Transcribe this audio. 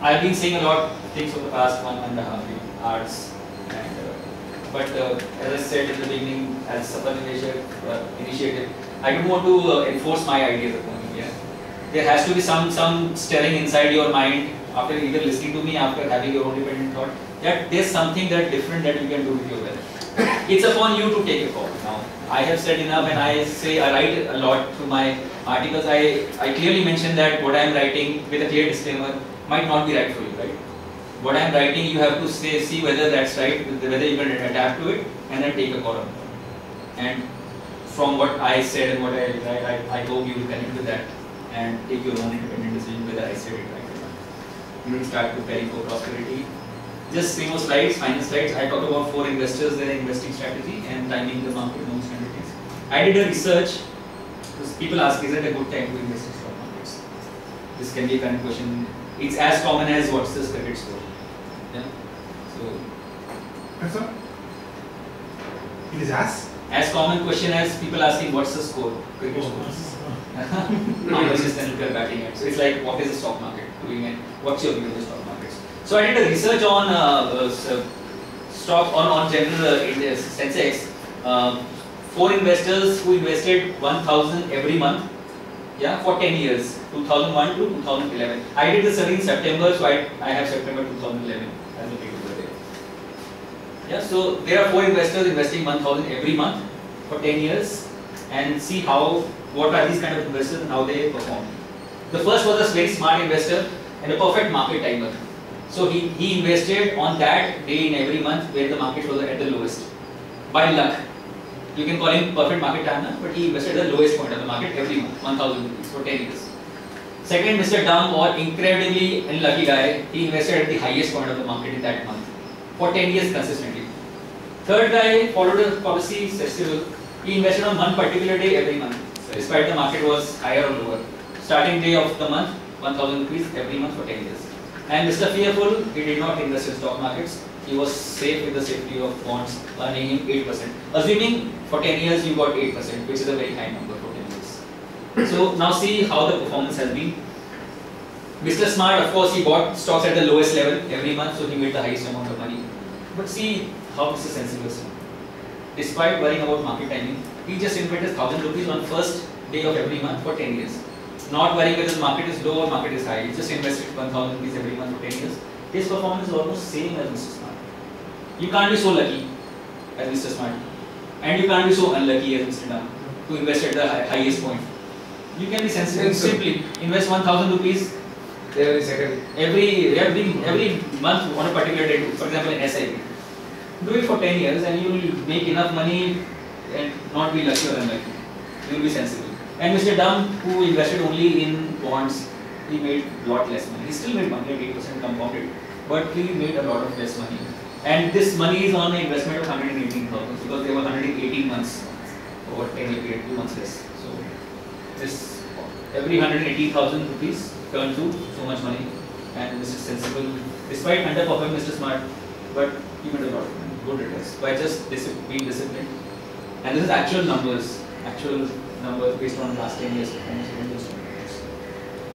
I've been saying a lot of things for the past 1.5 hours, and as I said in the beginning, as Safal Niveshak initiative, I don't want to enforce my ideas upon you. Yeah, there has to be some stirring inside your mind after either listening to me, after having your own independent thought, that there's something that different that you can do with your wealth. It's upon you to take a call. Now, I have said enough, and I write a lot through my articles. I clearly mention that what I am writing, with a clear disclaimer, might not be right for you, right? What I am writing, you have to see whether that's right, whether you can adapt to it, and then take a call on it. And from what I said and what I write, I hope you will connect with that and take your own independent decision whether I said it right or not. You will start preparing for prosperity. Just 3 more slides, final slides. I talked about 4 investors, their investing strategy, and timing the market, most kind of things. I did a research. People ask, is it a good time to invest in stock markets? This can be a current question. It's as common as what's the credit score. Yeah. So. That's all. It is as common question as people asking what's the score, cricket score. How much is Tendulkar batting at? So it's like, what is the stock market doing and what's your view of the stock markets? So I did a research on stock on general Sensex. 4 investors who invested 1,000 every month, yeah, for 10 years, 2001 to 2011. I did the study in September, so I have September 2011 as the date of the day. Yeah, so there are 4 investors investing 1,000 every month for 10 years, and see what are these kind of investors and how they perform. The first was a very smart investor and a perfect market timer. So he invested on that day in every month where the market was at the lowest. By luck. You can call him perfect market timer, but he invested at the lowest point of the market every month, 1,000 rupees for 10 years. Second, Mr. Dumb, or incredibly unlucky guy, he invested at the highest point of the market in that month for 10 years consistently. Third guy followed a policy festival. He invested on one particular day every month, despite the market was higher or lower. Starting day of the month, 1,000 rupees every month for 10 years. And Mr. Fearful, he did not invest in stock markets. He was safe with the safety of bonds, earning him 8%. Assuming for 10 years you got 8%, which is a very high number for 10 years. So now see how the performance has been. Mr. Smart, of course, he bought stocks at the lowest level every month, so he made the highest amount of money. But see how Mr. Sensible is. Despite worrying about market timing, he just invested 1,000 rupees on first day of every month for 10 years. Not worrying whether the market is low or market is high. He just invested 1,000 rupees every month for 10 years. His performance is almost same as Mr. Smart. You can't be so lucky as Mr. Smart, and you can't be so unlucky as Mr. Dumb, who invested at the highest point. You can be sensible. Simply invest 1,000 rupees every month on a particular day. For example, in SIP. Do it for 10 years, and you will make enough money and not be lucky or unlucky. You will be sensible. And Mr. Dumb, who invested only in bonds, he made a lot less money. He still made money at 8% compounded, but he made a lot of less money. And this money is on an investment of 118,000 because there were 118 months over 10 year period, 2 months less. So this every 118,000 rupees turned to so much money, and Mr. Sensible, despite underperforming Mr. Smart, but he made a lot of money, good returns by just being disciplined. And this is actual numbers based on last 10 years performance of investment.